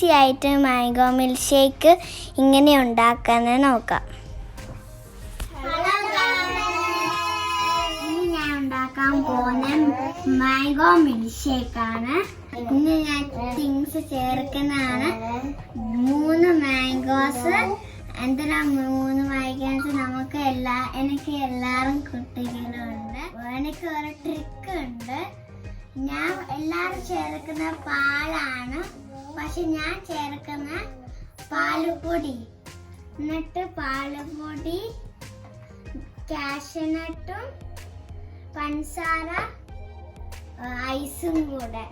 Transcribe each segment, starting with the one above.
Easy ആയിട്ട് mango milk shake ഇങ്ങനെ ഉണ്ടാക്കാന്ന് നോക്കാം. ഇന്ന് ഞാൻ ഉണ്ടാക്കാൻ പോകുന്ന മാംഗോ മിൽക്ക് ഷേക്കാണ്. ഇന്ന് ഞാൻ തിങ്സ് ചേർക്കുന്നതാണ് 3 മാംഗോസ്. എന്തിനാ 3 മാംഗോസ്? എനിക്ക് എല്ലാവരും കുട്ടികളുണ്ട്. എനിക്ക് ഒരു ട്രിക്ക് ഉണ്ട്. ഞാൻ എല്ലാവരും ചേർക്കുന്ന പാലാണ്, പക്ഷെ ഞാൻ ചേർക്കുന്ന പാലുപൊടി. എന്നിട്ട് പാലുപൊടി, കാഷ്യൂനട്ടും പഞ്ചസാര, ഐസും കൂടെ.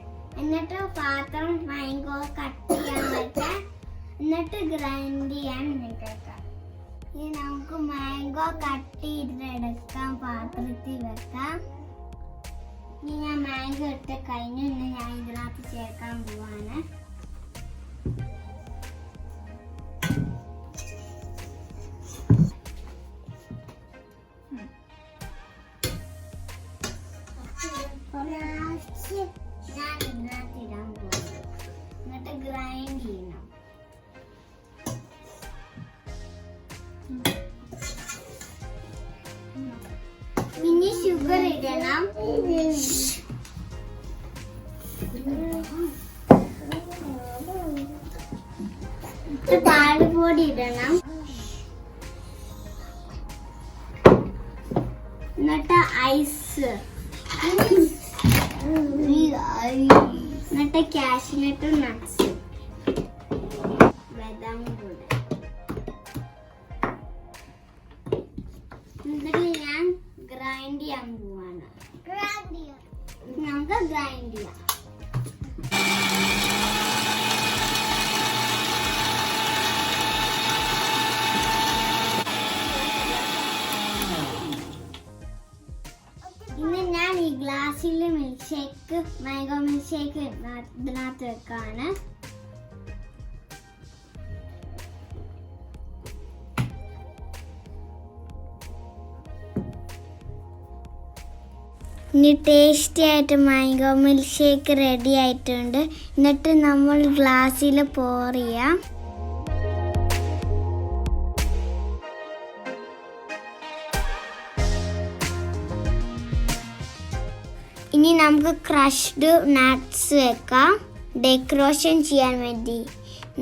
എന്നിട്ട് പാത്രം മാംഗോ കട്ട് ചെയ്യാൻ വെച്ചാൽ എന്നിട്ട് ഗ്രൈൻഡ് ചെയ്യാൻ വെക്കാം. ഇനി നമുക്ക് മാംഗോ കട്ട് ചെയ്തെടുക്കാം, പാത്രത്തിൽ വെക്കാം. ഇനി ഞാൻ മാംഗോ ഇട്ട് കഴിഞ്ഞു. ഇന്ന് ഞാൻ ഇതിനകത്ത് ചേർക്കാൻ പോവാണ്. ഞാൻ ഇതിനകത്ത് ഇടാൻ പോകുന്നു. എന്നിട്ട് ഗ്രൈൻഡ് ചെയ്യണം. പിന്നെ ഷുഗർ ഇടണം. പാൽപ്പൊടി ഇടണം. എന്നിട്ട് ഐസ്, എന്നിട്ട് കാഷ്യൂനട്ടും നട്ട്സ്, ബദാം കൂടെ. എന്നിട്ട് ഞാൻ ഗ്രൈൻഡ് ചെയ്യാൻ പോവാണ്. നമുക്ക് ഗ്രൈൻഡ് ചെയ്യാം. ഇന്ന് ഞാൻ ഈ ഗ്ലാസ്സിൽ milk shake, mango milk shake ഇതിനകത്ത് വെക്കാണ്. ഇനി ടേസ്റ്റി ആയിട്ട് മാംഗോ മിൽക്ക് ഷേക്ക് റെഡി ആയിട്ടുണ്ട്. എന്നിട്ട് നമ്മൾ ഗ്ലാസ്സിൽ പോർ ചെയ്യാം. ഇനി നമുക്ക് ക്രഷ്ഡ് നട്ട്സ് വെക്കാം, ഡെക്കറേഷൻ ചെയ്യാൻ വേണ്ടി,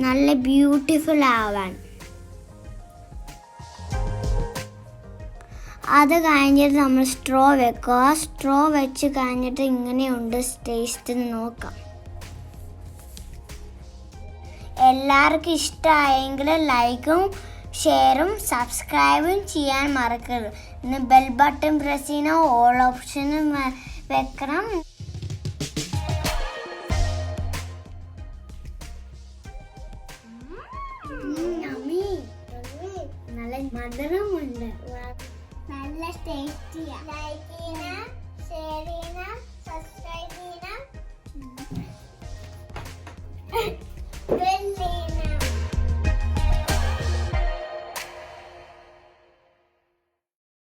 നല്ല ബ്യൂട്ടിഫുൾ ആവാൻ. അത് കഴിഞ്ഞിട്ട് നമ്മൾ സ്ട്രോ വെക്കുക. സ്ട്രോ വെച്ച് കഴിഞ്ഞിട്ട് ഇങ്ങനെയുണ്ട് ടേസ്റ്റ് നോക്കാം. എല്ലാവർക്കും ഇഷ്ടമായെങ്കിൽ ലൈക്കും ഷെയറും സബ്സ്ക്രൈബും ചെയ്യാൻ മറക്കരുത്. ഇന്ന് ബെൽ ബട്ടൺ പ്രസ് ചെയ്യണം, ഓൾ ഓപ്ഷനും വെക്കണം. നല്ല മധുരമുണ്ട്, നല്ല ടേസ്റ്റിയാണ്. ലൈക്ക് ചെയ്യണം, ഷെയർ ചെയ്യണം.